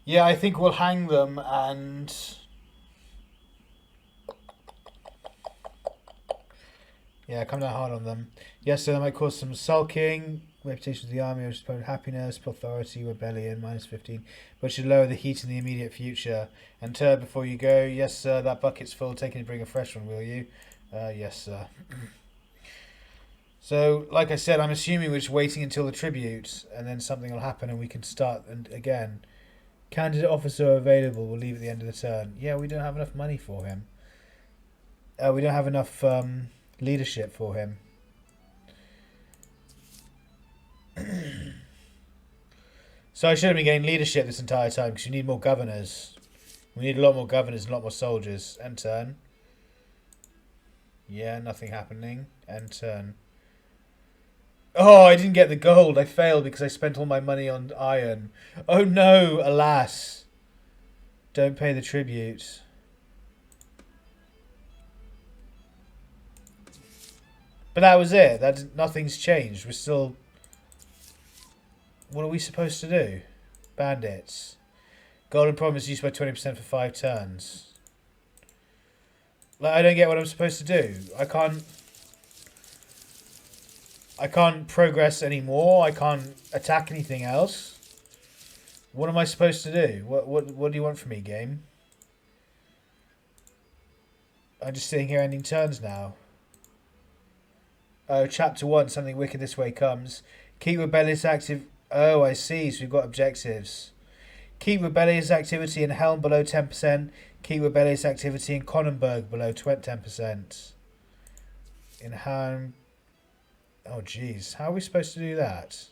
Yeah, I think we'll hang them and yeah, come down hard on them. Yes, so that might cause some sulking. Reputation of the army, which is happiness, authority, rebellion, -15. But should lower the heat in the immediate future. And turd before you go. Yes, sir, that bucket's full. Take it and bring a fresh one, will you? Yes, sir. So, like I said, I'm assuming we're just waiting until the tribute, and then something will happen and we can start. And again, candidate officer available. We'll leave at the end of the turn. Yeah, we don't have enough money for him. We don't have enough leadership for him. So I should have been getting leadership this entire time because you need more governors. We need a lot more governors and a lot more soldiers. End turn. Yeah, nothing happening. End turn. Oh, I didn't get the gold. I failed because I spent all my money on iron. Oh no, alas. Don't pay the tribute. But that was it. Nothing's changed. We're still. What are we supposed to do? Bandits. Golden promise used by 20% for 5 turns. Like, I don't get what I'm supposed to do. I can't progress anymore. I can't attack anything else. What am I supposed to do? What do you want from me, game? I'm just sitting here ending turns now. Oh, chapter 1, something wicked this way comes. Keep rebellious active. Oh, I see. So we've got objectives. Keep rebellious activity in Helm below 10%. Keep rebellious activity in Cronenberg below 10%. In Helm. Oh, jeez. How are we supposed to do that?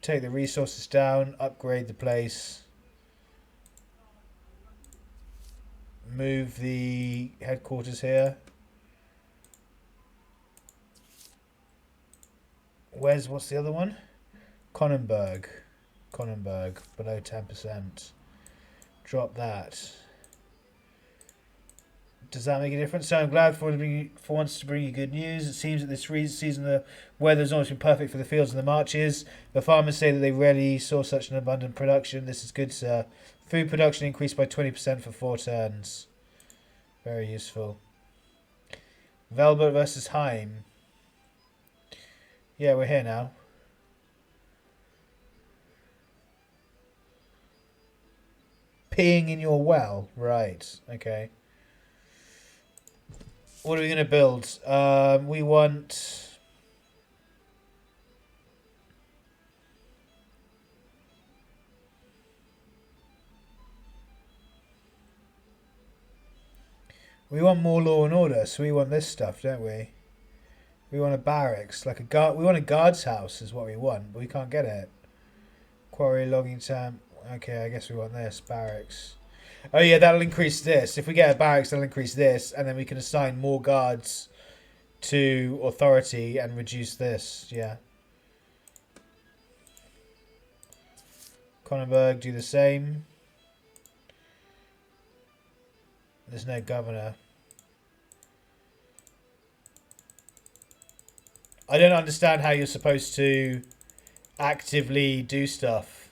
Take the resources down. Upgrade the place. Move the headquarters here. What's the other one? Cronenberg below 10%. Drop that. Does that make a difference? So I'm glad for once to bring you good news. It seems that this season the weather has almost been perfect for the fields and the marches. The farmers say that they rarely saw such an abundant production. This is good, sir. Food production increased by 20% for 4 turns. Very useful. Velbert versus Heim. Yeah, we're here now. Peeing in your well. Right. Okay. What are we going to build? We want... We want more law and order, so we want this stuff, don't we? We want a barracks, like a guard. We want a guard's house, is what we want, but we can't get it. Quarry logging town. Okay, I guess we want this barracks. Oh yeah, that'll increase this. If we get a barracks, that'll increase this, and then we can assign more guards to authority and reduce this. Yeah. Cronenberg, do the same. There's no governor. I don't understand how you're supposed to actively do stuff.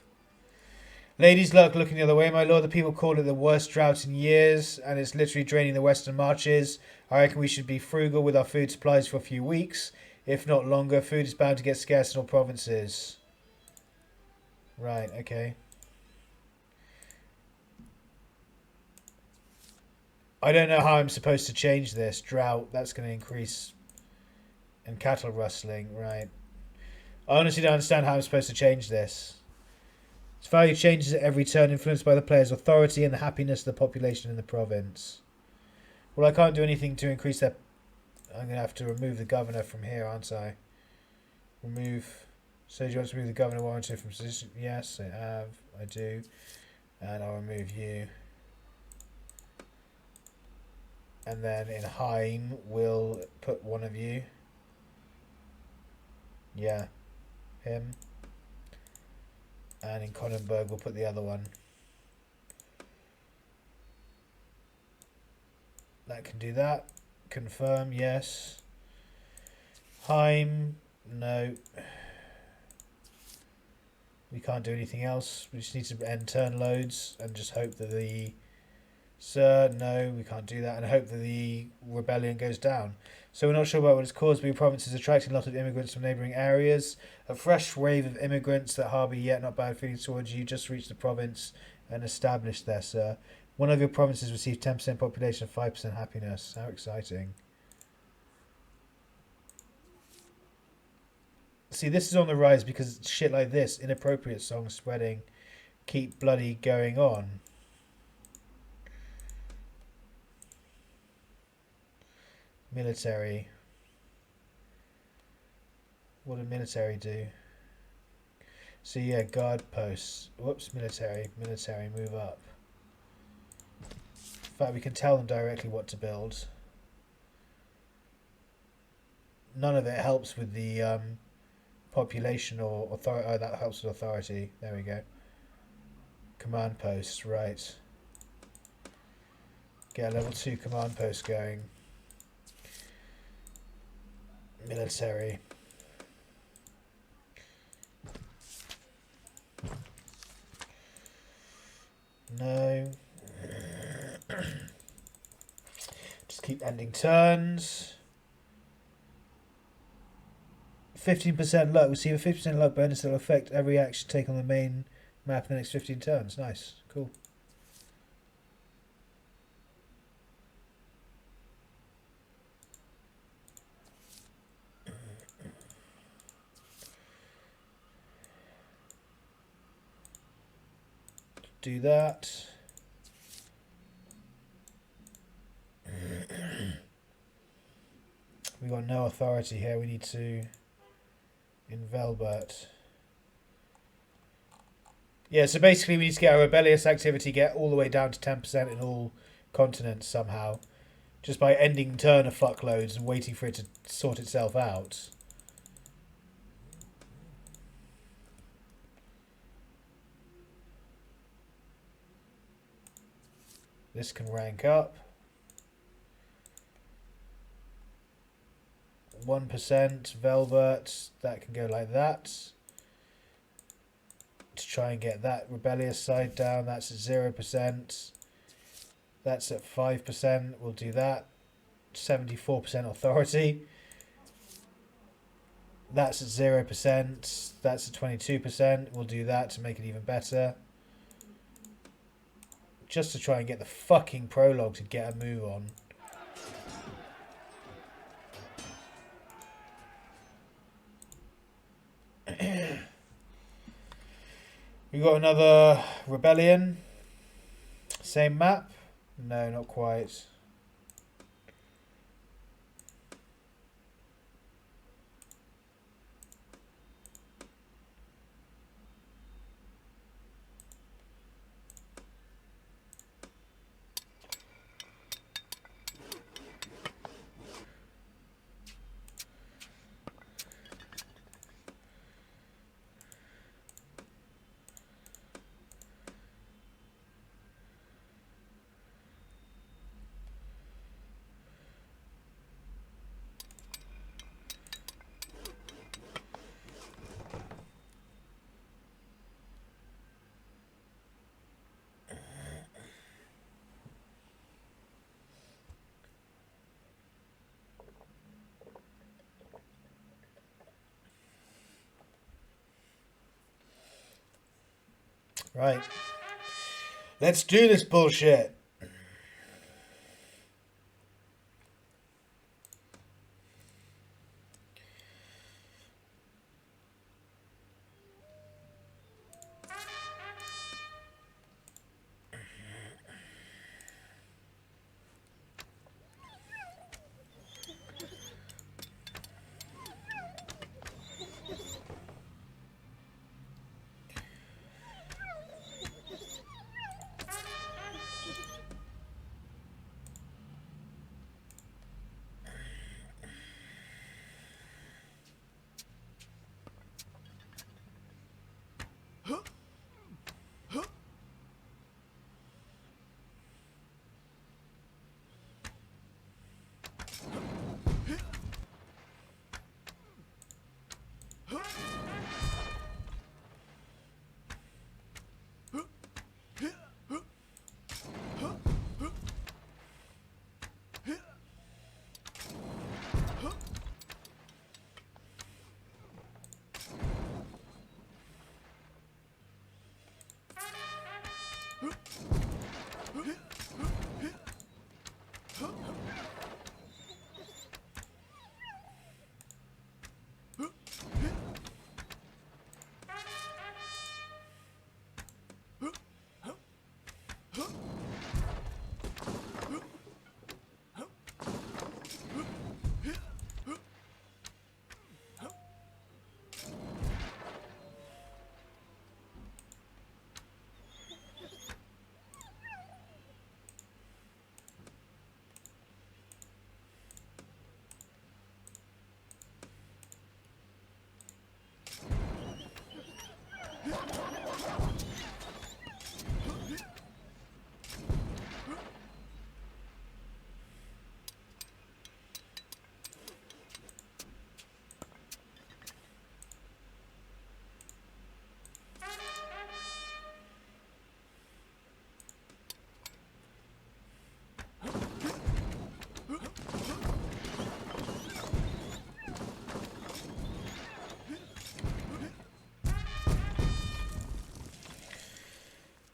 Ladies luck looking the other way, my lord. The people call it the worst drought in years, and it's literally draining the western marches. I reckon we should be frugal with our food supplies for a few weeks, if not longer. Food is bound to get scarce in all provinces. Right, okay. I don't know how I'm supposed to change this. Drought, that's going to increase. And cattle rustling, right. I honestly don't understand how I'm supposed to change this. Its value changes at every turn, influenced by the player's authority and the happiness of the population in the province. Well, I can't do anything to increase that. I'm going to have to remove the governor from here, aren't I? Remove. So do you want to remove the governor warranted from position? Yes, I have. I do. And I'll remove you. And then in Heim, we'll put one of you. Yeah, him. And in Cronenberg, we'll put the other one. That can do that. Confirm, yes. Heim, no. We can't do anything else. We just need to end turn loads and just hope that the... Sir, no, we can't do that. And hope that the rebellion goes down. So we're not sure about what it's caused, but your province is attracting a lot of immigrants from neighbouring areas. A fresh wave of immigrants that harbour yet not bad feelings towards you just reached the province and established there, sir. One of your provinces received 10% population and 5% happiness. How exciting. See, this is on the rise because shit like this, inappropriate songs spreading, keep bloody going on. Military. What did military do? So yeah, guard posts. Whoops, military. Military, move up. In fact, we can tell them directly what to build. None of it helps with the population or authority. Oh, that helps with authority. There we go. Command posts, right. Get a level 2 command post going. Military. No. Just keep ending turns. 15% luck. Receive a 50% luck bonus that will affect every action taken on the main map in the next 15 turns. Nice. Cool. Do that. We got no authority here. We need to in Velbert. Yeah, so basically we need to get our rebellious activity get all the way down to 10% in all continents somehow. Just by ending turn of fuckloads and waiting for it to sort itself out. This can rank up. 1% Velvet, that can go like that. To try and get that rebellious side down, that's at 0%. That's at 5%, we'll do that. 74% authority. That's at 0%, that's at 22%, we'll do that to make it even better. Just to try and get the fucking prologue to get a move on. We got another rebellion. Same map? No, not quite. Right. Let's do this bullshit.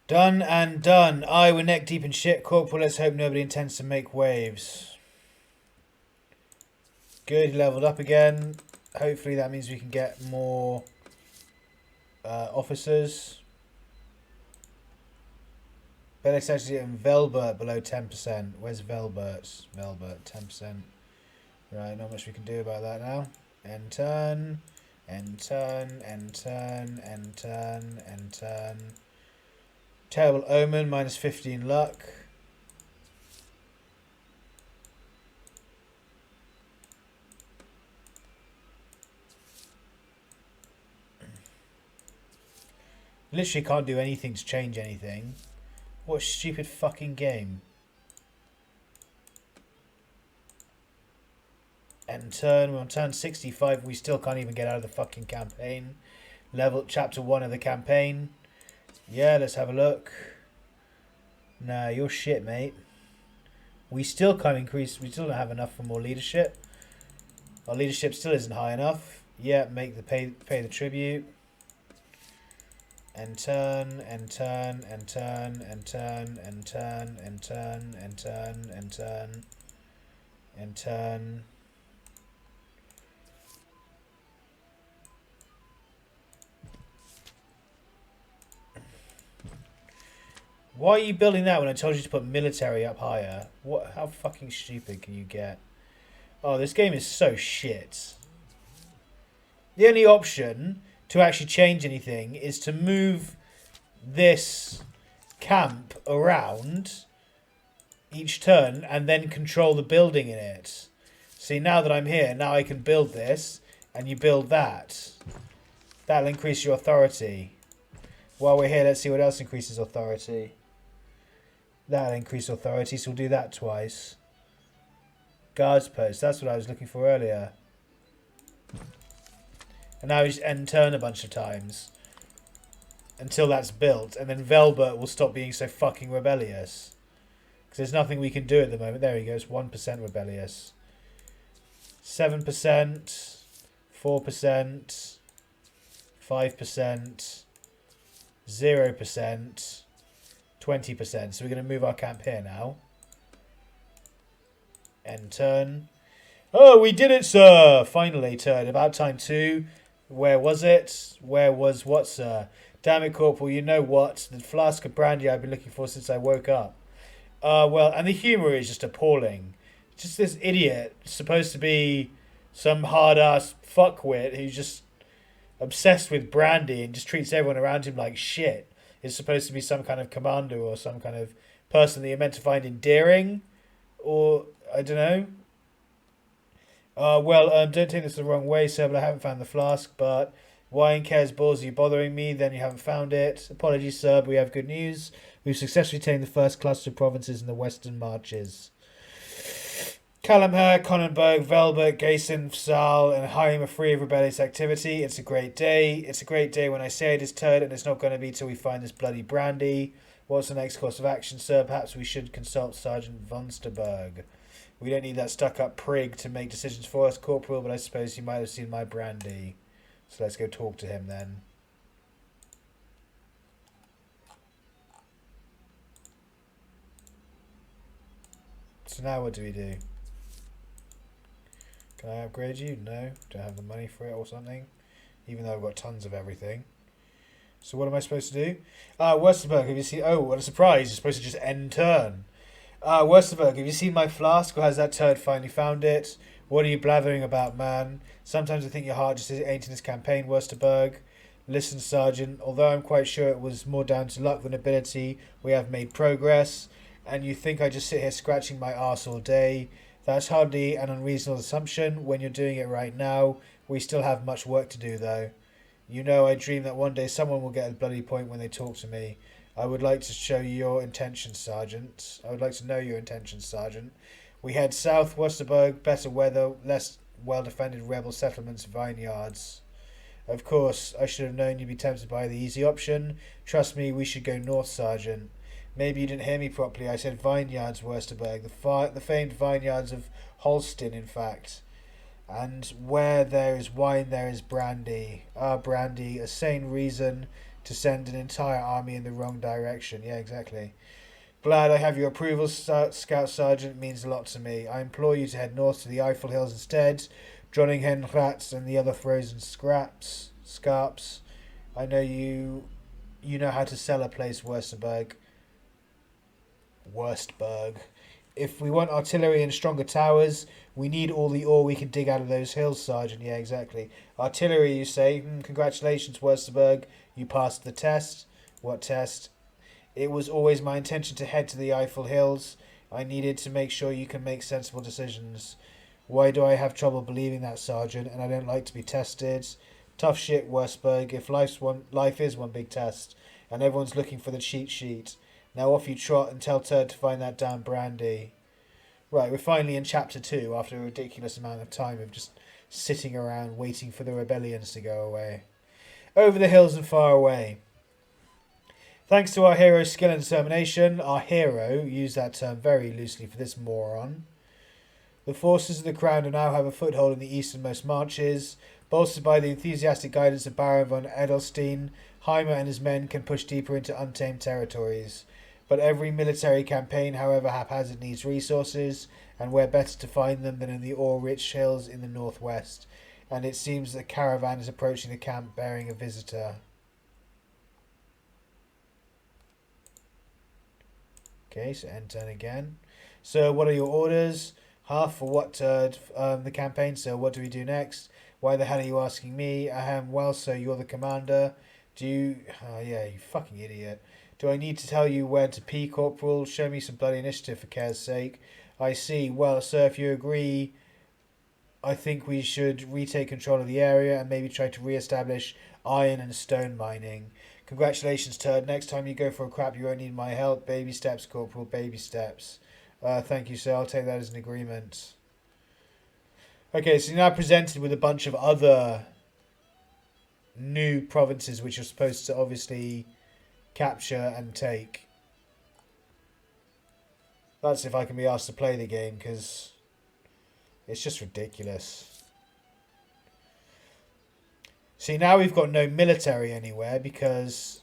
Done and done. Aye, we're neck deep in shit, Corporal. Let's hope nobody intends to make waves. Good, he leveled up again. Hopefully that means we can get more officers. Better actually in Velbert below 10%. Where's Velbert? Velbert, 10%. Right, not much we can do about that now. End turn. End turn. End turn. End turn. End turn. Terrible Omen, minus 15 luck. Literally can't do anything to change anything. What a stupid fucking game. End turn, we're on turn 65, we still can't even get out of the fucking campaign. Level, chapter 1 of the campaign. Yeah, let's have a look. Nah, you're shit, mate. We still can't increase, we still don't have enough for more leadership. Our leadership still isn't high enough. Yeah, make the pay the tribute. And turn, and turn, and turn, and turn, and turn, and turn, and turn, and turn, and turn. Why are you building that when I told you to put military up higher? What? How fucking stupid can you get? Oh, this game is so shit. The only option to actually change anything is to move this camp around each turn and then control the building in it. See, now that I'm here, now I can build this and you build that. That'll increase your authority. While we're here, let's see what else increases authority. That'll increase authority, so we'll do that twice. Guards post, that's what I was looking for earlier. And now we just end turn a bunch of times. Until that's built. And then Velbert will stop being so fucking rebellious. Because there's nothing we can do at the moment. There he goes, 1% rebellious. 7%. 4%. 5%. 0%. 20%. So we're going to move our camp here now. End turn. Oh, we did it, sir! Finally, turn. About time too. Where was it? Where was what, sir? Damn it, Corporal, you know what? The flask of brandy I've been looking for since I woke up. Well, and the humour is just appalling. Just this idiot, supposed to be some hard-ass fuckwit who's just obsessed with brandy and just treats everyone around him like shit. Is supposed to be some kind of commander or some kind of person that you're meant to find endearing. Or, I don't know. Well, don't take this the wrong way, sir, but I haven't found the flask. But why in cares balls are you bothering me? Then you haven't found it. Apologies, sir, but we have good news. We've successfully taken the first cluster of provinces in the Western Marches. Calamher, Conenberg, Velbert, Gayson, Fsal, and Haim are free of rebellious activity. It's a great day. It's a great day when I say it is turd, and it's not going to be till we find this bloody brandy. What's the next course of action, sir? Perhaps we should consult Sergeant Vonsterberg. We don't need that stuck-up prig to make decisions for us, Corporal, but I suppose he might have seen my brandy. So let's go talk to him then. So now what do we do? Can I upgrade you? No. Don't have the money for it or something. Even though I've got tons of everything. So what am I supposed to do? Westerberg, have you seen... Oh, what a surprise. You're supposed to just end turn. Westerberg, have you seen my flask, or has that turd finally found it? What are you blathering about, man? Sometimes I think your heart just ain't in this campaign, Westerberg. Listen, Sergeant, although I'm quite sure it was more down to luck than ability, we have made progress. And you think I just sit here scratching my arse all day? That's hardly an unreasonable assumption when you're doing it right now. We still have much work to do, though. You know, I dream that one day someone will get a bloody point when they talk to me. I would like to show you your intentions, Sergeant. I would like to know your intentions, Sergeant. We head south, Westerberg, better weather, less well-defended rebel settlements, vineyards. Of course, I should have known you'd be tempted by the easy option. Trust me, we should go north, Sergeant. Maybe you didn't hear me properly. I said vineyards, Westerberg. The famed vineyards of Holstein, in fact. And where there is wine, there is brandy. Ah, brandy, a sane reason to send an entire army in the wrong direction. Yeah, exactly. Glad I have your approval, Scout Sergeant. It means a lot to me. I implore you to head north to the Eiffel Hills instead. Dronningham rats and the other frozen scarps. I know you know how to sell a place, Wurstberg. If we want artillery and stronger towers, we need all the ore we can dig out of those hills, Sergeant. Yeah, exactly. Artillery, you say? Congratulations, Wurstberg. You passed the test. What test? It was always my intention to head to the Eiffel Hills. I needed to make sure you can make sensible decisions. Why do I have trouble believing that, Sergeant? And I don't like to be tested. Tough shit, Wurstberg. If life is one big test, and everyone's looking for the cheat sheet. Now off you trot and tell Turd to find that damn brandy. Right, we're finally in Chapter 2 after a ridiculous amount of time of just sitting around waiting for the rebellions to go away. Over the hills and far away. Thanks to our hero's skill and determination, our hero, use that term very loosely for this moron, the forces of the Crown now have a foothold in the easternmost marches. Bolstered by the enthusiastic guidance of Baron von Edelstein, Heimer and his men can push deeper into untamed territories. But every military campaign, however haphazard, needs resources, and where better to find them than in the ore-rich hills in the northwest. And it seems the caravan is approaching the camp bearing a visitor. Okay, so end turn again. So what are your orders? Half for what the campaign, so what do we do next? Why the hell are you asking me? Ahem, well, so you're the commander. Do you... Oh, yeah, you fucking idiot. Do I need to tell you where to pee, Corporal? Show me some bloody initiative, for care's sake. I see. Well, sir, if you agree, I think we should retake control of the area and maybe try to re-establish iron and stone mining. Congratulations, Turd. Next time you go for a crap, you won't need my help. Baby steps, Corporal, baby steps. Thank you, sir. I'll take that as an agreement. Okay, so you're now presented with a bunch of other new provinces which you're supposed to obviously capture and take. That's if I can be asked to play the game, because it's just ridiculous. See, now we've got no military anywhere because...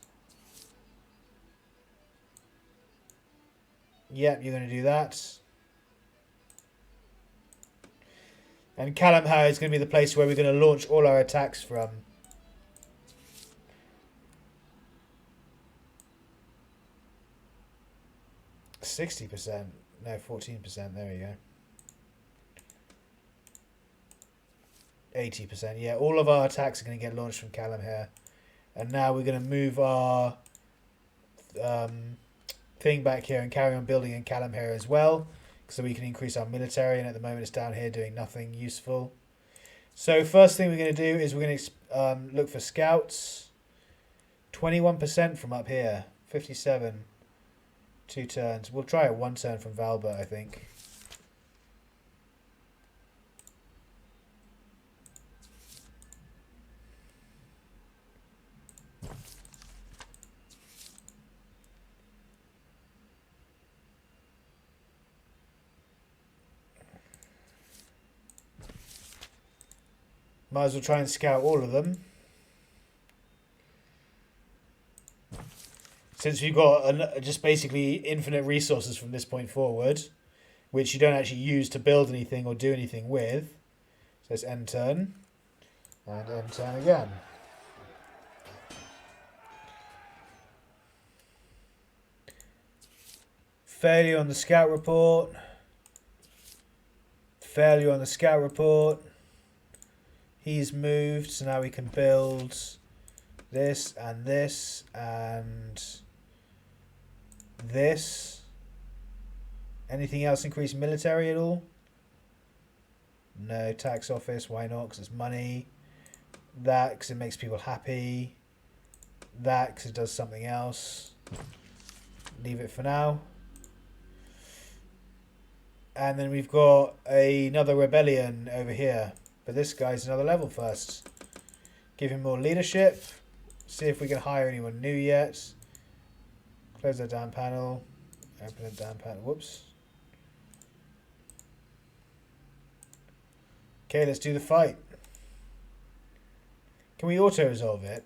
Yep, you're going to do that. And Kalamhar is going to be the place where we're going to launch all our attacks from. %60. No, 14%. There we go. 80%. Yeah, all of our attacks are going to get launched from Kalamhar. And now we're going to move our thing back here and carry on building in Kalamhar as well, so we can increase our military, and at the moment it's down here doing nothing useful. So first thing we're going to do is we're going to look for scouts. 21% from up here. 57. 2 turns. We'll try it 1 turn from Valbert, I think. Might as well try and scout all of them. Since we've got just basically infinite resources from this point forward. which you don't actually use to build anything or do anything with. So it's end turn. And end turn again. Failure on the scout report. Failure on the scout report. He's moved, so now we can build this and this and this. Anything else increase military at all? No. Tax office, why not? Because it's money. That, because it makes people happy. That, because it does something else. Leave it for now. And then we've got another rebellion over here. But this guy's another level first. Give him more leadership. See if we can hire anyone new yet. Close that down panel. Open the down panel. Whoops. Okay, let's do the fight. Can we auto-resolve it?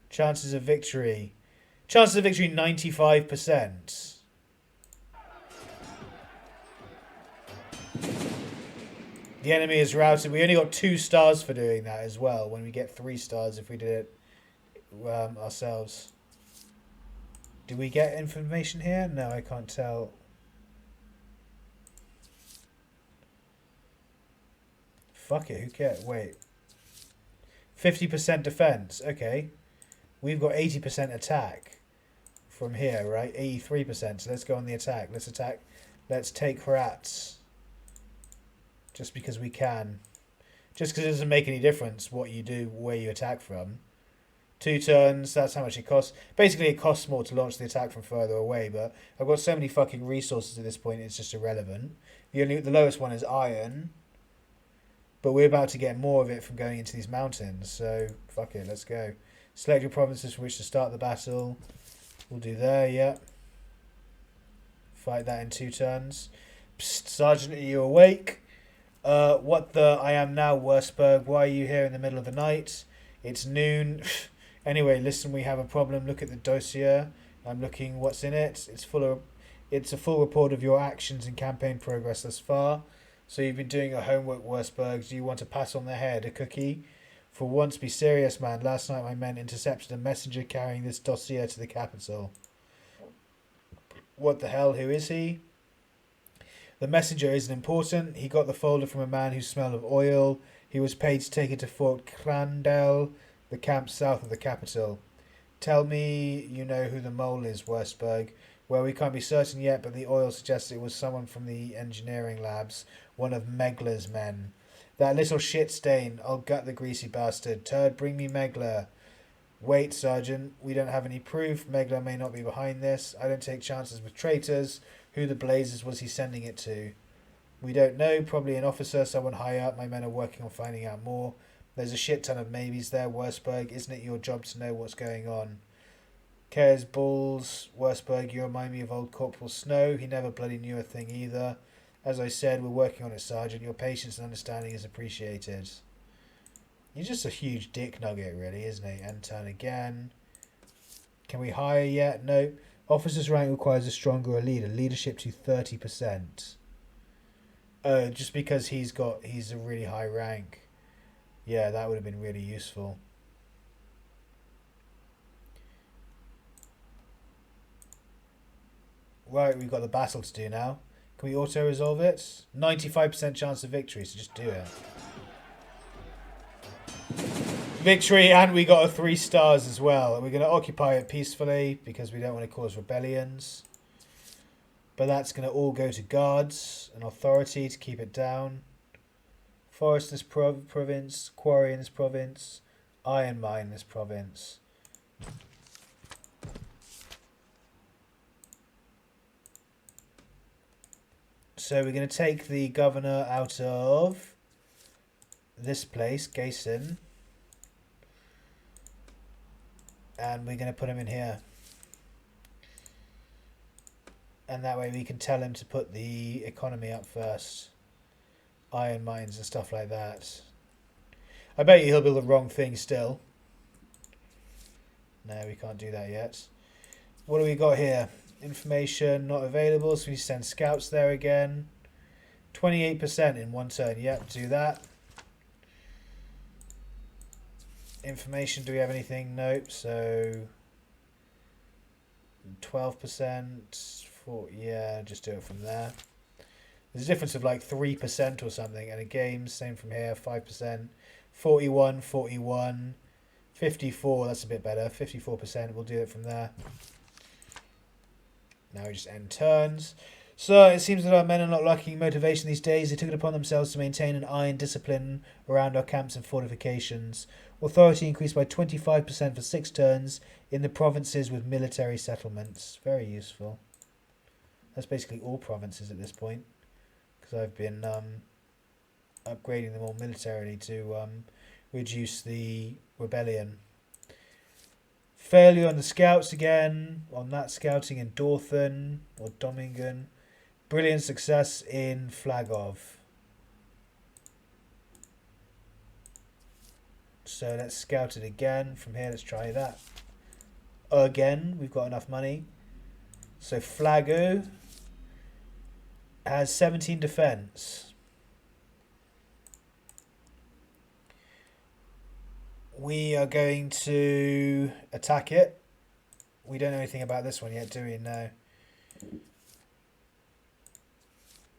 Chances of victory. Chances of victory 95%. The enemy is routed. We only got 2 stars for doing that as well. When we get 3 stars if we did it ourselves. Do we get information here? No, I can't tell. Fuck it, who cares? Wait. 50% defense. Okay. We've got 80% attack from here, right? 83%. So let's go on the attack. Let's attack. Let's take rats. Just because we can. Just because it doesn't make any difference what you do, where you attack from. 2 turns, that's how much it costs. Basically, it costs more to launch the attack from further away, but I've got so many fucking resources at this point, it's just irrelevant. The lowest one is iron, but we're about to get more of it from going into these mountains, so fuck it, let's go. Select your provinces from which to start the battle. We'll do there, yeah. Fight that in 2 turns. Psst, Sergeant, are you awake? What the... I am now, Wurzburg. Why are you here in the middle of the night? It's noon. Anyway, listen, we have a problem. Look at the dossier. I'm looking what's in it. It's a full report of your actions and campaign progress thus far. So you've been doing your homework, Wurzburg. Do you want to pass on the head a cookie? For once, be serious, man. Last night my men intercepted a messenger carrying this dossier to the capital. What the hell? Who is he? The messenger isn't important. He got the folder from a man who smelled of oil. He was paid to take it to Fort Crandell, the camp south of the capital. Tell me you know who the mole is, Wurzburg. Well, we can't be certain yet, but the oil suggests it was someone from the engineering labs, one of Megler's men. That little shit stain. I'll gut the greasy bastard. Turd, bring me Megler. Wait, Sergeant. We don't have any proof. Megler may not be behind this. I don't take chances with traitors. Who the blazes was he sending it to? We don't know. Probably an officer, someone high up. My men are working on finding out more. There's a shit ton of maybes there, Wurzburg. Isn't it your job to know what's going on? Cares balls. Wurzburg, you remind me of old Corporal Snow. He never bloody knew a thing either. As I said, we're working on it, Sergeant. Your patience and understanding is appreciated. He's just a huge dick nugget, really, isn't he? And turn again. Can we hire yet? No. Officer's rank requires a stronger leader. Leadership to 30%. Oh, just because he's a really high rank. Yeah, that would have been really useful. Right, we've got the battle to do now. Can we auto-resolve it? 95% chance of victory, so just do it. Victory, and we got a 3 stars as well. We're going to occupy it peacefully because we don't want to cause rebellions. But that's going to all go to guards and authority to keep it down. Forest in this province, quarry in this province, iron mine in this province. So we're going to take the governor out of this place, Gayson. And we're going to put him in here. And that way we can tell him to put the economy up first. Iron mines and stuff like that. I bet you he'll build the wrong thing still. No, we can't do that yet. What do we got here? Information not available, so we send scouts there again. 28% in one turn. Yep, do that. Information, do we have anything? Nope, so 12%. Yeah, just do it from there. There's a difference of like 3% or something. And a game, same from here, 5%. 41, 41, 54, that's a bit better. 54%, we'll do it from there. Now we just end turns. So it seems that our men are not lacking motivation these days. They took it upon themselves to maintain an iron discipline around our camps and fortifications. Authority increased by 25% for 6 turns in the provinces with military settlements. Very useful. That's basically all provinces at this point, because I've been upgrading them all militarily to reduce the rebellion. Failure on the scouts again, on that scouting in Dorthen or Domingen. Brilliant success in Flagov. So let's scout it again. From here, let's try that. Again, we've got enough money. So Flago has 17 defense. We are going to attack it. We don't know anything about this one yet, do we? No.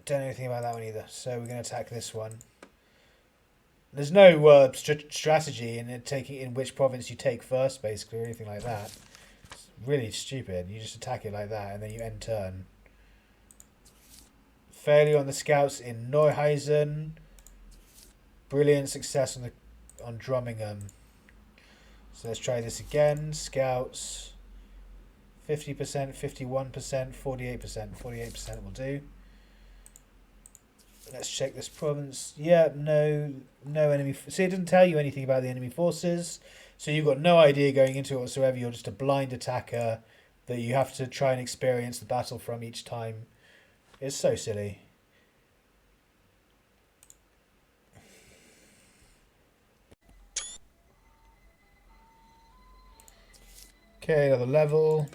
Don't know anything about that one either. So we're going to attack this one. There's no strategy in taking in which province you take first, basically, or anything like that. It's really stupid. You just attack it like that, and then you end turn. Failure on the scouts in Neuheisen. Brilliant success on Drummingen. So let's try this again. Scouts. 50%, 51%, 48%. 48% will do. Let's check this province. Yeah, no enemy. See, it doesn't tell you anything about the enemy forces. So you've got no idea going into it whatsoever. You're just a blind attacker that you have to try and experience the battle from each time. It's so silly. Okay, another level.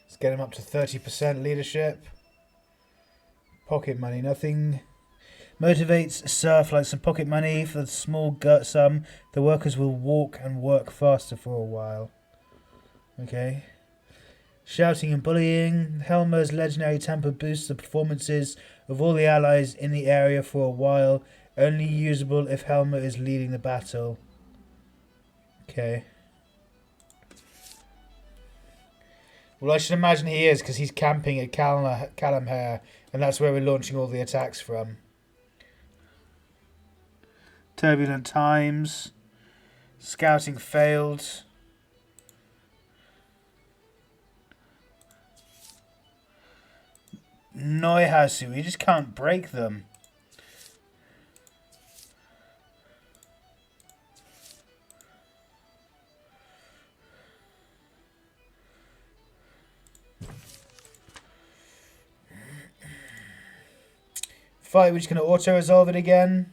Let's get him up to 30% leadership. Pocket money, nothing. Motivates serf like some pocket money for the small sum. The workers will walk and work faster for a while. Okay. Shouting and bullying. Helmer's legendary temper boosts the performances of all the allies in the area for a while. Only usable if Helmer is leading the battle. Okay. Well, I should imagine he is, because he's camping at Calamhair, and that's where we're launching all the attacks from. Turbulent times. Scouting failed. Neuhasu, we just can't break them. Fight, we're just going to auto-resolve it again.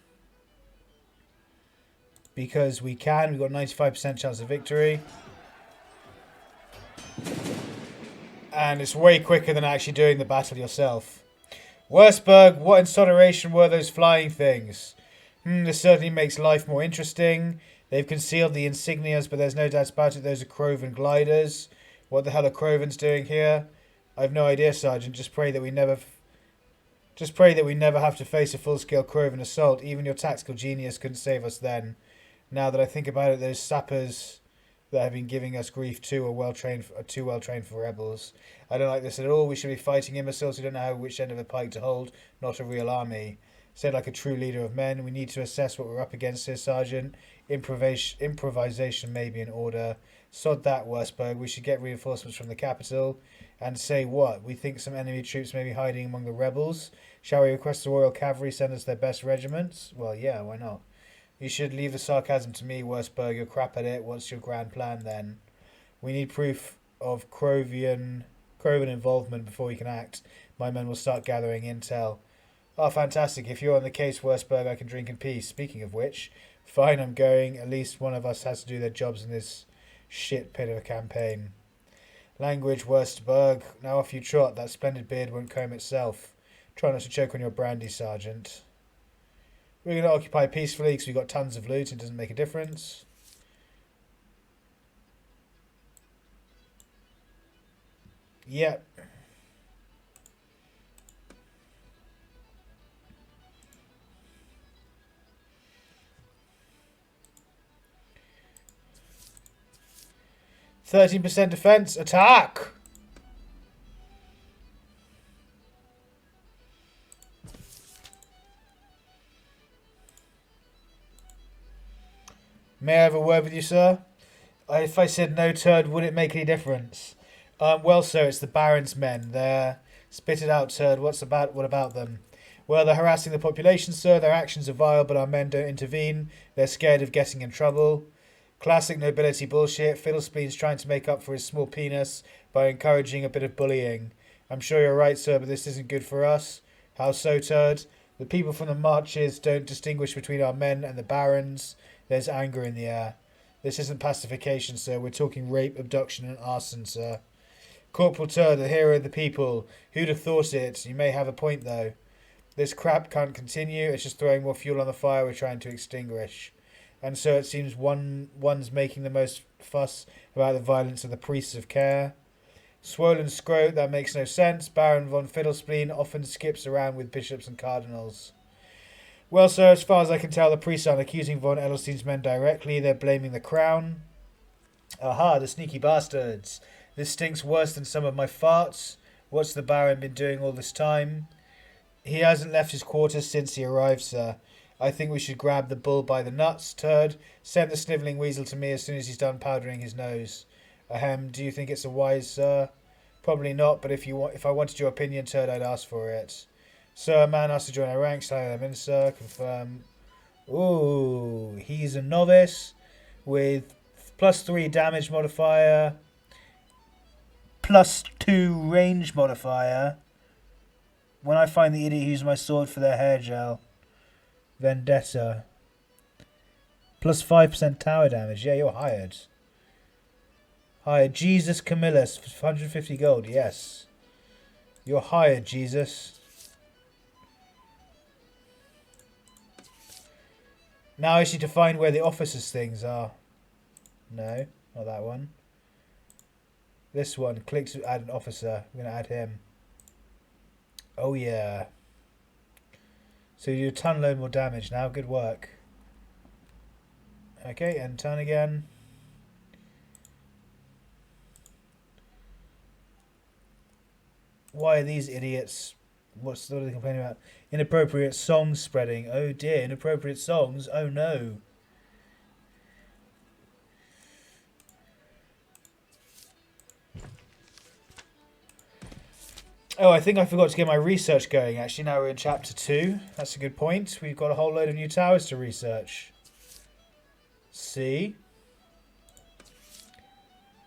Because we can. We've got 95% chance of victory. And it's way quicker than actually doing the battle yourself. Wurzburg, what in Soderation were those flying things? This certainly makes life more interesting. They've concealed the insignias, but there's no doubt about it. Those are Crovan gliders. What the hell are Crovans doing here? I have no idea, Sergeant. Just pray that we never have to face a full-scale Crovan assault. Even your tactical genius couldn't save us then. Now that I think about it, those sappers that have been giving us grief too are too well trained for rebels. I don't like this at all. We should be fighting imbeciles who don't know which end of the pike to hold, not a real army. Said like a true leader of men, we need to assess what we're up against here, Sergeant. Improvisation may be in order. Sod that, Wurzburg. We should get reinforcements from the capital. And say what? We think some enemy troops may be hiding among the rebels. Shall we request the Royal Cavalry send us their best regiments? Well, yeah, why not? You should leave the sarcasm to me, Wurzburg. You're crap at it. What's your grand plan, then? We need proof of Crovan involvement before we can act. My men will start gathering intel. Oh, fantastic. If you're on the case, Wurzburg, I can drink in peace. Speaking of which, fine, I'm going. At least one of us has to do their jobs in this shit pit of a campaign. Language, Wurstberg. Now off you trot. That splendid beard won't comb itself. Try not to choke on your brandy, Sergeant. We're going to occupy peacefully because we've got tons of loot. It doesn't make a difference. Yep. %13 defense. Attack! May I have a word with you, sir? If I said no, turd, would it make any difference? Well, sir, it's the Baron's men. They're... Spit it out, turd. What about them? Well, they're harassing the population, sir. Their actions are vile, but our men don't intervene. They're scared of getting in trouble. Classic nobility bullshit. Fiddlespeen's trying to make up for his small penis by encouraging a bit of bullying. I'm sure you're right, sir, but this isn't good for us. How so, turd? The people from the marches don't distinguish between our men and the barons. There's anger in the air. This isn't pacification, sir. We're talking rape, abduction, and arson, sir. Corporal Turd, the hero of the people. Who'd have thought it? You may have a point, though. This crap can't continue. It's just throwing more fuel on the fire we're trying to extinguish. And so it seems one's making the most fuss about the violence of the priests of care. Swollen scrote, that makes no sense. Baron von Fiddlespleen often skips around with bishops and cardinals. Well, sir, as far as I can tell, the priests aren't accusing von Edelstein's men directly. They're blaming the crown. Aha, the sneaky bastards. This stinks worse than some of my farts. What's the Baron been doing all this time? He hasn't left his quarters since he arrived, sir. I think we should grab the bull by the nuts, turd. Send the snivelling weasel to me as soon as he's done powdering his nose. Ahem, do you think it's a wise, sir? Probably not, but if I wanted your opinion, turd, I'd ask for it. Sir, a man asked to join our ranks. I am in, sir. Confirm. Ooh, he's a novice with +3 damage modifier, +2 range modifier. When I find the idiot who used my sword for their hair gel. Vendetta. +5% tower damage. Yeah, you're hired. Hired. Jesus Camillus for 150 gold. Yes. You're hired, Jesus. Now I need to find where the officers' things are. No, not that one. This one. Click to add an officer. I'm going to add him. Oh, yeah. So you do a ton load more damage now. Good work. Okay, and turn again. Why are these idiots... What are they complaining about? Inappropriate songs spreading. Oh dear, inappropriate songs. Oh no. Oh, I think I forgot to get my research going. Actually, now we're in chapter 2. That's a good point. We've got a whole load of new towers to research. See?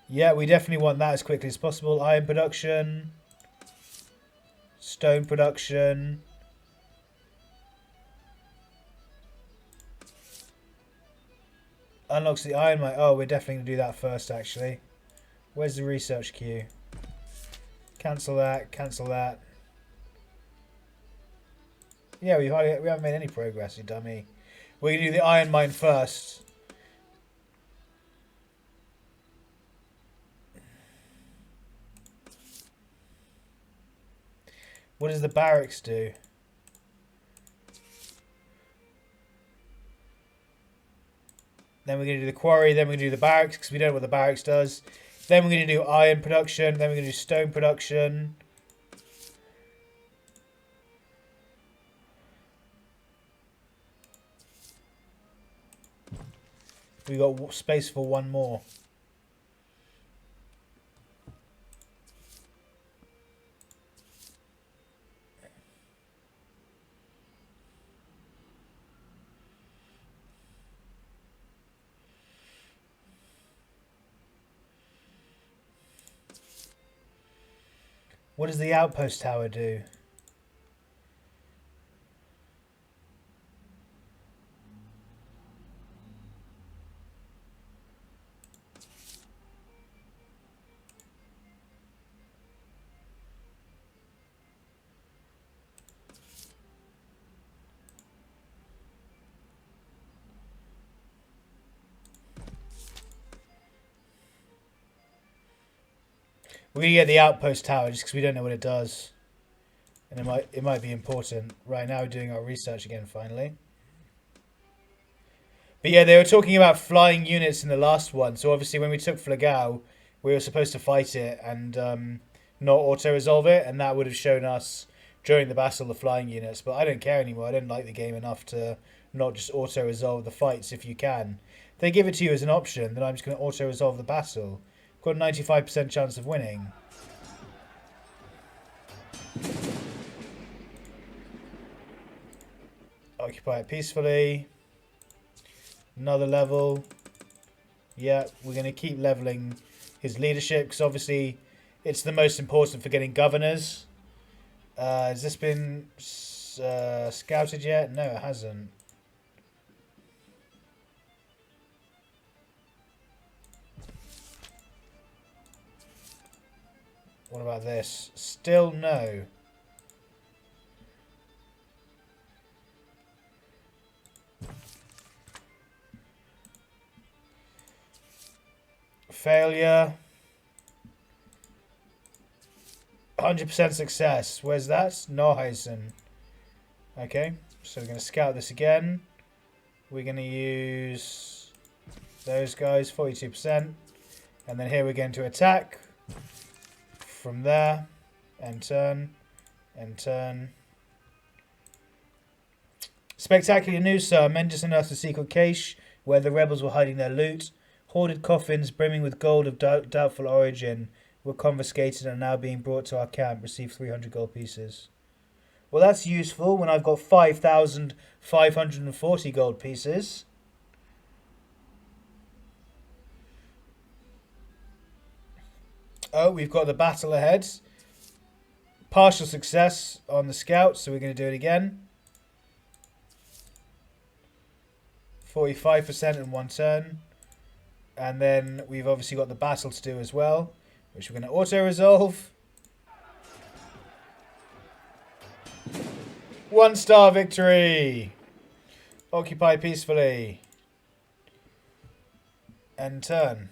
Yeah, we definitely want that as quickly as possible. Iron production. Stone production. Unlocks the iron mine. Oh, we're definitely going to do that first, actually. Where's the research queue? Cancel that. Cancel that. Yeah, we haven't made any progress, you dummy. We're going to do the iron mine first. What does the barracks do? Then we're going to do the quarry. Then we're going to do the barracks because we don't know what the barracks does. Then we're going to do iron production. Then we're going to do stone production. We've got space for one more. What does the outpost tower do? We're gonna get the outpost tower just because we don't know what it does, and it might be important. Right now, we're doing our research again finally. But yeah, they were talking about flying units in the last one. So obviously, when we took Flagao, we were supposed to fight it and not auto-resolve it, and that would have shown us during the battle the flying units. But I don't care anymore. I don't like the game enough to not just auto-resolve the fights if you can. If they give it to you as an option, then I'm just going to auto-resolve the battle. Got a 95% chance of winning. Occupy it peacefully. Another level. Yeah, we're going to keep leveling his leadership because obviously it's the most important for getting governors. Has this been scouted yet? No, it hasn't. What about this? Still no. Failure. 100% success. Where's that? Norheisen. Okay, so we're going to scout this again. We're going to use those guys, 42%. And then here we're going to attack. From there. And turn. And turn. Spectacular news, sir. Men just unearthed a secret cache where the rebels were hiding their loot. Hoarded coffins brimming with gold of doubtful origin were confiscated and are now being brought to our camp. Receive 300 gold pieces. Well, that's useful when I've got 5,540 gold pieces. Oh, we've got the battle ahead. Partial success on the scouts, so we're going to do it again. 45% in one turn. And then we've obviously got the battle to do as well, which we're going to auto-resolve. 1-star victory! Occupy peacefully. End turn.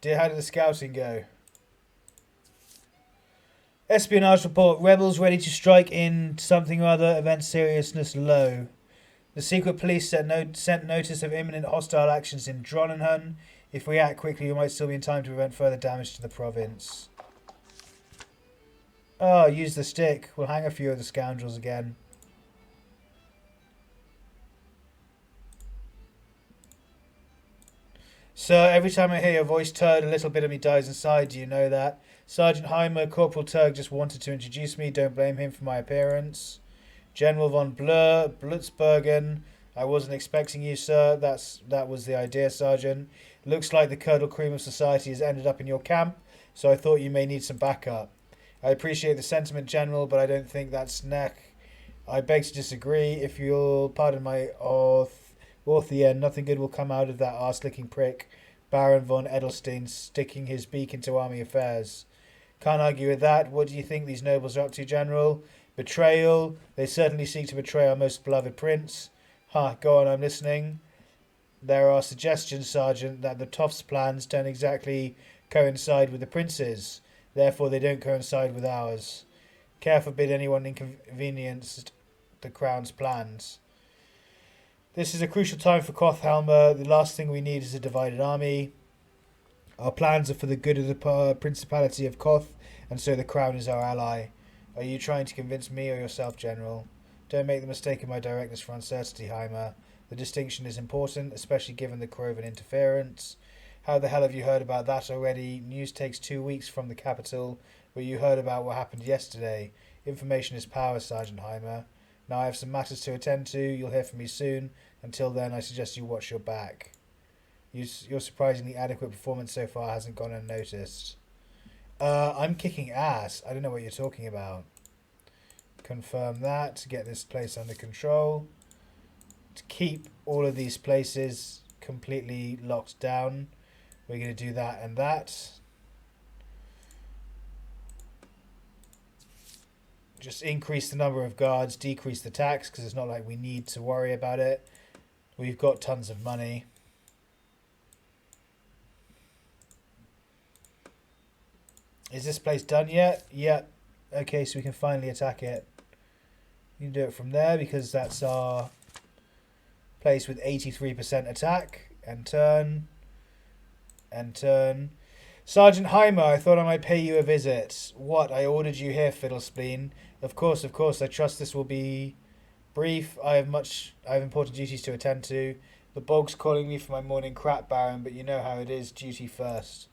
Dear, how did the scouting go? Espionage report. Rebels ready to strike in something or other. Event seriousness low. The secret police sent notice of imminent hostile actions in Dronenhun. If we act quickly, we might still be in time to prevent further damage to the province. Oh, use the stick. We'll hang a few of the scoundrels again. Sir, every time I hear your voice, Turd, a little bit of me dies inside. Do you know that? Sergeant Heimer, Corporal Turg just wanted to introduce me. Don't blame him for my appearance. General von Blutzbergen. I wasn't expecting you, sir. That was the idea, Sergeant. Looks like the curdle cream of society has ended up in your camp, so I thought you may need some backup. I appreciate the sentiment, General, but I don't think that's neck. I beg to disagree. If you'll pardon my Orthien, nothing good will come out of that arse-licking prick, Baron von Edelstein, sticking his beak into army affairs. Can't argue with that. What do you think these nobles are up to, General? Betrayal. They certainly seek to betray our most beloved prince. Go on, I'm listening. There are suggestions, Sergeant, that the Toff's plans don't exactly coincide with the prince's. Therefore, they don't coincide with ours. Care forbid anyone inconvenience the crown's plans. This is a crucial time for Kothhelmer. The last thing we need is a divided army. Our plans are for the good of the Principality of Koth, and so the crown is our ally. Are you trying to convince me or yourself, General? Don't make the mistake of my directness for uncertainty, Heimer. The distinction is important, especially given the Krovan interference. How the hell have you heard about that already? News takes 2 weeks from the capital, but you heard about what happened yesterday. Information is power, Sergeant Heimer. Now I have some matters to attend to. You'll hear from me soon. Until then, I suggest you watch your back. Your surprisingly adequate performance so far hasn't gone unnoticed. I'm kicking ass. I don't know what you're talking about. Confirm that to get this place under control. To keep all of these places completely locked down, we're going to do that and that. Just increase the number of guards, decrease the tax, because it's not like we need to worry about it. We've got tons of money. Is this place done yet? Yep. Okay, so we can finally attack it. We can do it from there because that's our place with 83% attack. And turn. And turn. Sergeant Heimer, I thought I might pay you a visit. What? I ordered you here, Fiddlespleen. Of course, of course. I trust this will be brief. I have important duties to attend to. The bog's calling me for my morning crap, Baron, but you know how it is. Duty first.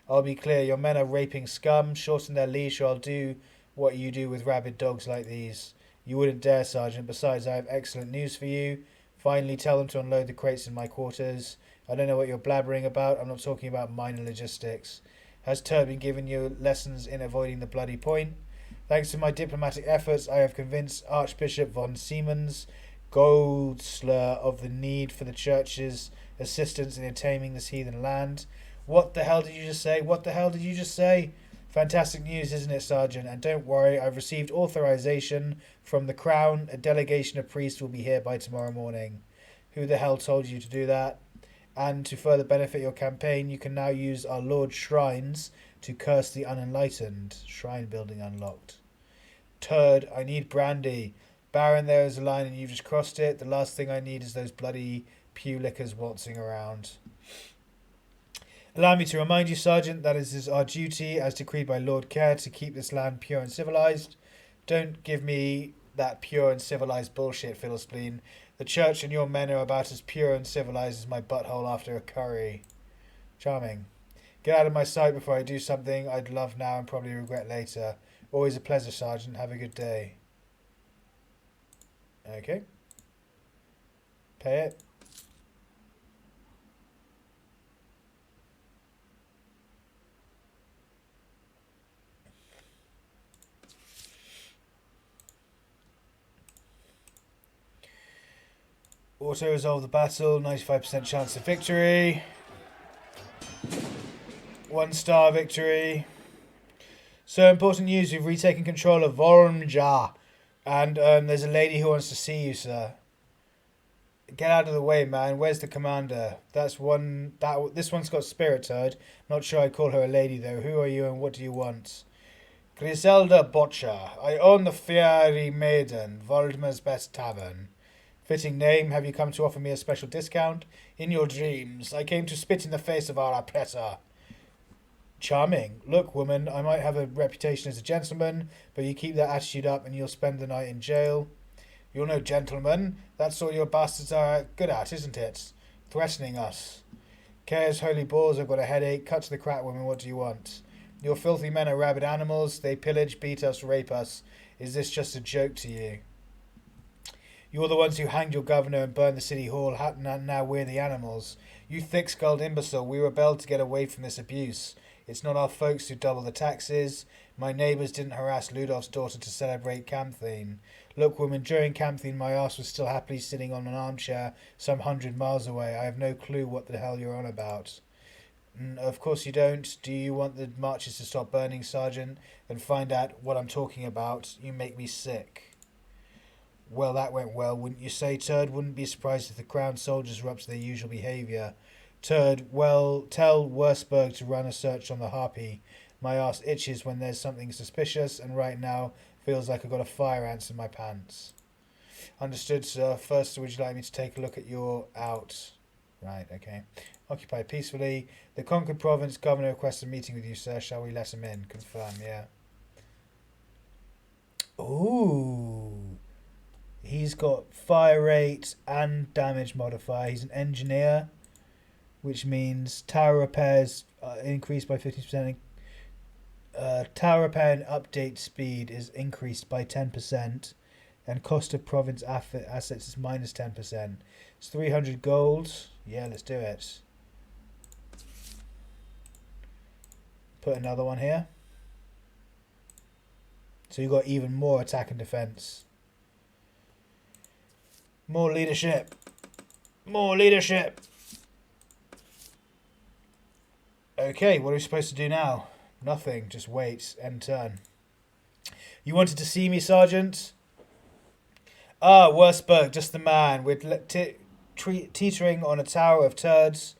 I'll be clear. Your men are raping scum. Shorten their leash or I'll do what you do with rabid dogs like these. You wouldn't dare, Sergeant. Besides, I have excellent news for you. Finally, tell them to unload the crates in my quarters. I don't know what you're blabbering about. I'm not talking about minor logistics. Has Turd been giving you lessons in avoiding the bloody point? Thanks to my diplomatic efforts, I have convinced Archbishop von Siemens Goldsler of the need for the church's assistance in taming this heathen land. What the hell did you just say? What the hell did you just say? Fantastic news, isn't it, Sergeant? And don't worry, I've received authorization from the Crown. A delegation of priests will be here by tomorrow morning. Who the hell told you to do that? And to further benefit your campaign, you can now use our Lord's shrines to curse the unenlightened. Shrine building unlocked. Turd, I need brandy. Baron, there is a line and you've just crossed it. The last thing I need is those bloody pew lickers waltzing around. Allow me to remind you, Sergeant, that it is our duty, as decreed by Lord Kerr, to keep this land pure and civilized. Don't give me that pure and civilized bullshit, Fiddlespleen. The church and your men are about as pure and civilized as my butthole after a curry. Charming. Get out of my sight before I do something I'd love now and probably regret later. Always a pleasure, Sergeant. Have a good day. Okay. Pay it. Auto resolve the battle, 95% chance of victory. 1-star victory. So important news, we've retaken control of Vormja. And there's a lady who wants to see you, sir. Get out of the way, man. Where's the commander? This one's got spirit, Turd. Not sure I'd call her a lady, though. Who are you and what do you want? Griselda Botcher. I own the Fiery Maiden, Voldmar's best tavern. Fitting name. Have you come to offer me a special discount? In your dreams. I came to spit in the face of our oppressor. Charming. Look, woman, I might have a reputation as a gentleman, but you keep that attitude up and you'll spend the night in jail. You're no gentleman. That's all your bastards are good at, isn't it? Threatening us. Cares holy balls, I've got a headache. Cut to the crap, woman, what do you want? Your filthy men are rabid animals. They pillage, beat us, rape us. Is this just a joke to you? You're the ones who hanged your governor and burned the city hall. Now we're the animals. You thick-skulled imbecile. We rebelled to get away from this abuse. It's not our folks who double the taxes. My neighbours didn't harass Ludolf's daughter to celebrate Camthene. Look, woman, during Camthene my arse was still happily sitting on an armchair some 100 miles away. I have no clue what the hell you're on about. Of course you don't. Do you want the marches to stop burning, Sergeant? Then find out what I'm talking about. You make me sick. Well, that went well, wouldn't you say, Turd? Wouldn't be surprised if the Crown soldiers were up to their usual behaviour. Turd, well, tell Wurzburg to run a search on the Harpy. My arse itches when there's something suspicious, and right now feels like I've got a fire ants in my pants. Understood, sir. First, would you like me to take a look at your out? Right, okay. Occupied peacefully. The conquered province governor requests a meeting with you, sir. Shall we let him in? Confirm, yeah. Ooh. He's got fire rate and damage modifier. He's an engineer, which means tower repairs increased by 50%. Tower repair and update speed is increased by 10%. And cost of province assets is minus 10%. It's 300 gold. Yeah, let's do it. Put another one here. So you've got even more attack and defense. More leadership. More leadership. Okay, what are we supposed to do now? Nothing. Just wait. End turn. You wanted to see me, Sergeant? Ah, Wurzburg, just the man. We're teetering on a tower of turds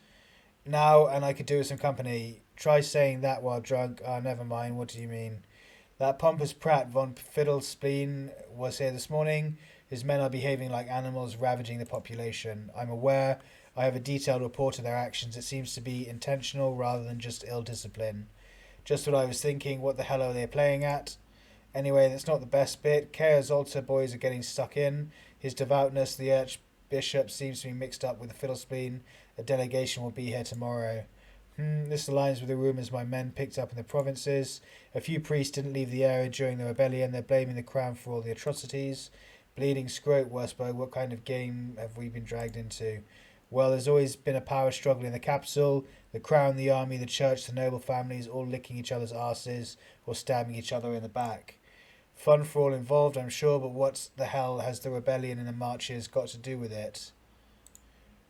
now, and I could do with some company. Try saying that while drunk. Ah, never mind. What do you mean? That pompous prat von Fiddlespleen was here this morning. His men are behaving like animals, ravaging the population. I'm aware. I have a detailed report of their actions. It seems to be intentional rather than just ill discipline. Just what I was thinking. What the hell are they playing at? Anyway, that's not the best bit. Chaos altar boys are getting stuck in. His devoutness, the archbishop, seems to be mixed up with the Fiddlespleen. A delegation will be here tomorrow. This aligns with the rumours my men picked up in the provinces. A few priests didn't leave the area during the rebellion. They're blaming the crown for all the atrocities. Bleeding scrote, Wurzburg. What kind of game have we been dragged into? Well, there's always been a power struggle in the capital. The crown, the army, the church, the noble families, all licking each other's arses or stabbing each other in the back. Fun for all involved, I'm sure, but what the hell has the rebellion and the marches got to do with it?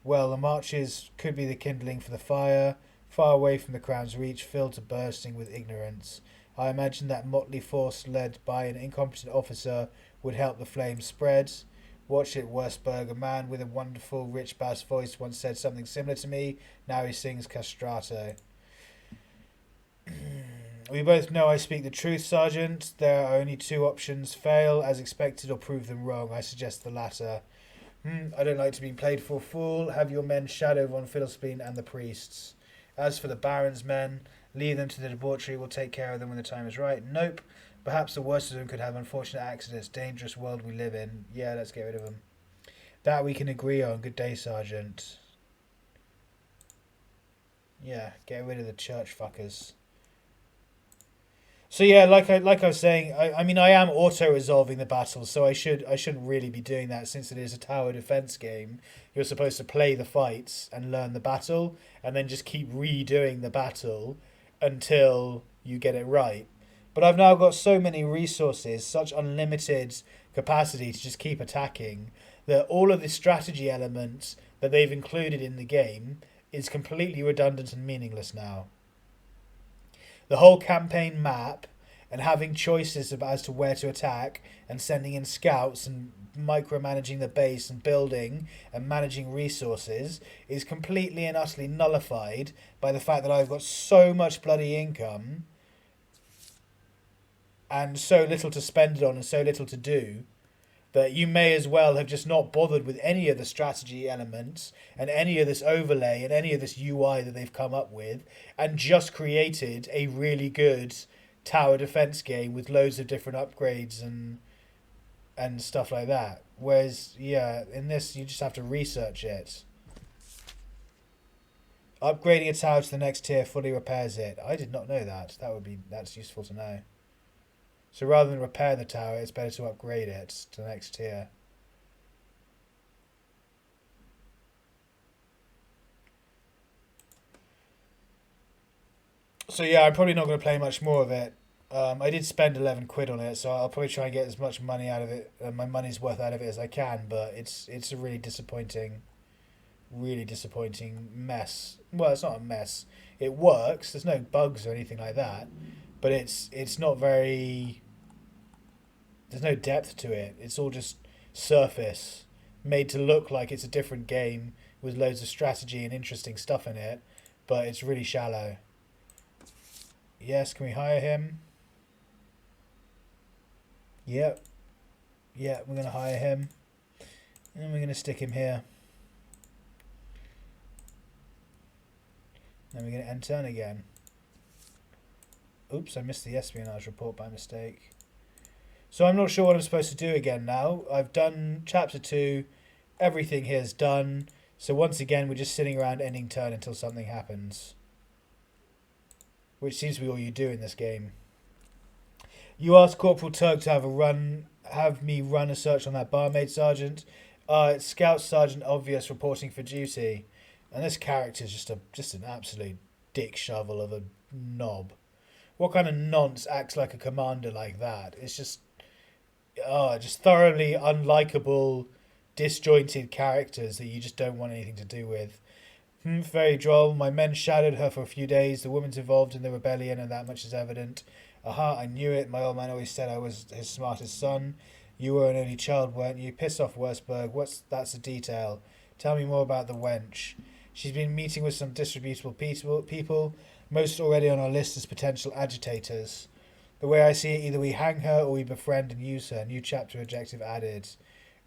Well, the marches could be the kindling for the fire, far away from the crown's reach, filled to bursting with ignorance. I imagine that motley force led by an incompetent officer would help the flames spread. Watch it, Wurzburg. A man with a wonderful, rich bass voice once said something similar to me. Now he sings castrato. We both know I speak the truth, Sergeant. There are only two options. Fail, as expected, or prove them wrong. I suggest the latter. I don't like to be played for a fool. Have your men shadow von Fiddlespleen and the priests. As for the Baron's men, leave them to the debauchery. We'll take care of them when the time is right. Nope. Perhaps the worst of them could have unfortunate accidents. Dangerous world we live in. Yeah, let's get rid of them. That we can agree on. Good day, Sergeant. Yeah, get rid of the church fuckers. So yeah, like I was saying, I mean I am auto resolving the battles, so I shouldn't really be doing that since it is a tower defense game. You're supposed to play the fights and learn the battle, and then just keep redoing the battle until you get it right. But I've now got so many resources, such unlimited capacity to just keep attacking, that all of the strategy elements that they've included in the game is completely redundant and meaningless now. The whole campaign map and having choices as to where to attack and sending in scouts and micromanaging the base and building and managing resources is completely and utterly nullified by the fact that I've got so much bloody income and so little to spend it on and so little to do that you may as well have just not bothered with any of the strategy elements and any of this overlay and any of this UI that they've come up with and just created a really good tower defense game with loads of different upgrades and stuff like that. Whereas, yeah, in this you just have to research it. Upgrading a tower to the next tier fully repairs it. I did not know that. That's useful to know. So rather than repair the tower, it's better to upgrade it to the next tier. So yeah, I'm probably not going to play much more of it. I did spend 11 quid on it, so I'll probably try and get as much money out of it, my money's worth out of it as I can. But it's a really disappointing mess. Well, it's not a mess. It works. There's no bugs or anything like that. But it's not very. There's no depth to it. It's all just surface, made to look like it's a different game with loads of strategy and interesting stuff in it, but it's really shallow. Yes, can we hire him? Yep. Yeah, we're going to hire him. And we're going to stick him here. Then we're going to end turn again. Oops, I missed the espionage report by mistake. So I'm not sure what I'm supposed to do again now. I've done chapter 2. Everything here is done. So once again, we're just sitting around ending turn until something happens. Which seems to be all you do in this game. You asked Corporal Turk to have me run a search on that barmaid, Sergeant. It's Scout Sergeant Obvious reporting for duty. And this character is just an absolute dick shovel of a knob. What kind of nonce acts like a commander like that? It's just thoroughly unlikable, disjointed characters that you just don't want anything to do with. Very droll. My men shadowed her for a few days. The woman's involved in the rebellion, and that much is evident. Aha, I knew it. My old man always said I was his smartest son. You were an only child, weren't you? Piss off, Wurzburg. That's a detail. Tell me more about the wench. She's been meeting with some disreputable people. Most already on our list as potential agitators. The way I see it, either we hang her or we befriend and use her. New chapter objective added.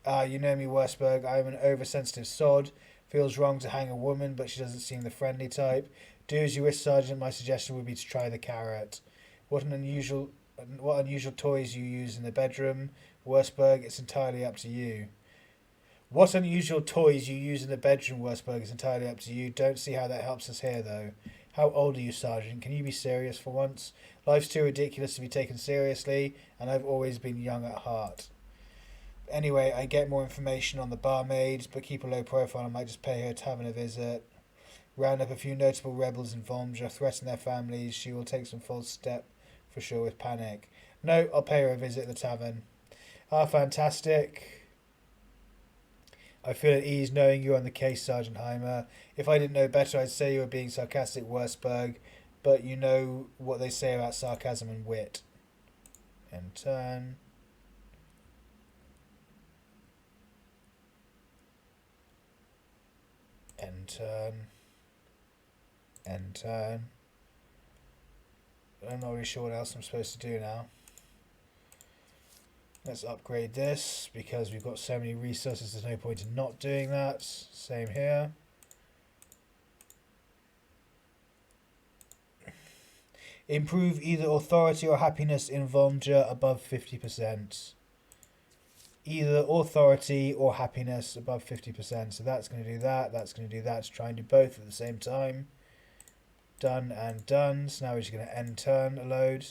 You know me, Wurzburg. I am an oversensitive sod. Feels wrong to hang a woman, but she doesn't seem the friendly type. Do as you wish, Sergeant. My suggestion would be to try the carrot. What unusual toys you use in the bedroom, Wurzburg? It's entirely up to you. What unusual toys you use in the bedroom, Wurzburg, is entirely up to you. Don't see how that helps us here, though. How old are you, Sergeant? Can you be serious for once? Life's too ridiculous to be taken seriously, and I've always been young at heart. Anyway, I get more information on the barmaid, but keep a low profile. I might just pay her a tavern a visit. Round up a few notable rebels in Vomja, threaten their families. She will take some false step for sure with panic. No, I'll pay her a visit at the tavern. Ah, fantastic. I feel at ease knowing you're on the case, Sergeant Heimer. If I didn't know better, I'd say you were being sarcastic, Wurzburg, but you know what they say about sarcasm and wit. And turn. And turn. And turn. I'm not really sure what else I'm supposed to do now. Let's upgrade this because we've got so many resources. There's no point in not doing that. Same here. Improve either authority or happiness in Vomja above 50%. Either authority or happiness above 50%. So that's going to do that. That's going to do that. To try and do both at the same time. Done and done. So now we're just going to end turn a load.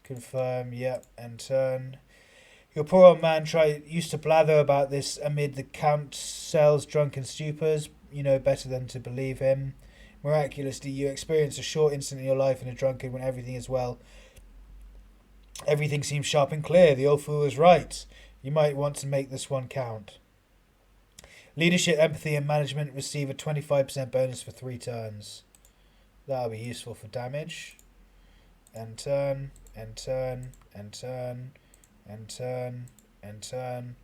Confirm. Yep. End turn. Your poor old man used to blather about this amid the Count's drunken stupors. You know better than to believe him. Miraculously, you experience a short instant in your life in a drunkard when everything is well. Everything seems sharp and clear. The old fool is right. You might want to make this one count. Leadership, empathy, and management receive a 25% bonus for 3 turns. That'll be useful for damage. End turn, end turn, end turn. And turn, and turn,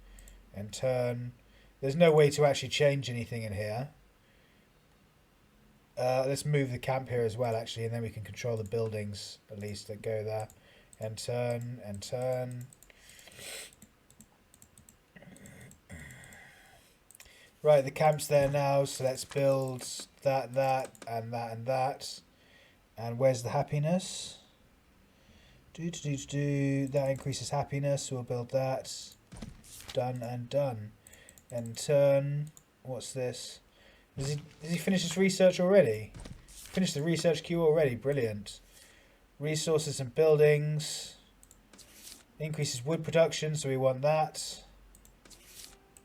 and turn. There's no way to actually change anything in here. Let's move the camp here as well, actually, and then we can control the buildings, at least, that go there. And turn, and turn. Right, the camp's there now, so let's build that, and that, and that. And where's the happiness? That increases happiness, so we'll build that. Done and done. And turn. What's this? Does he finish his research already? Finished the research queue already. Brilliant. Resources and buildings. Increases wood production, so we want that.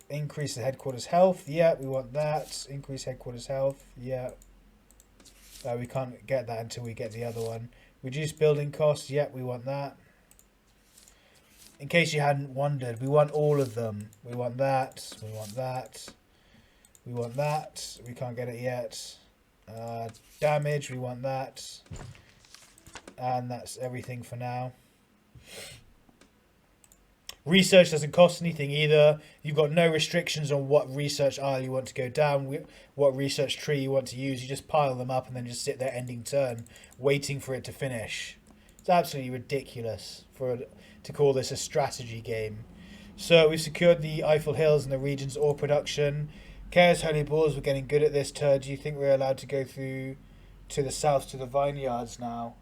Increase the headquarters health. Yeah, we want that. Increase headquarters health. Yeah. We can't get that until we get the other one. Reduce building costs. Yep, we want that. In case you hadn't wondered, we want all of them. We want that. We want that. We want that. We can't get it yet. Damage. We want that. And that's everything for now. Research doesn't cost anything either. You've got no restrictions on what research aisle you want to go down, what research tree you want to use. You just pile them up and then just sit there ending turn, waiting for it to finish. It's absolutely ridiculous to call this a strategy game. So we've secured the Eiffel Hills and the region's ore production. Chaos Holy Balls, we're getting good at this turn. Do you think we're allowed to go through to the south to the vineyards now?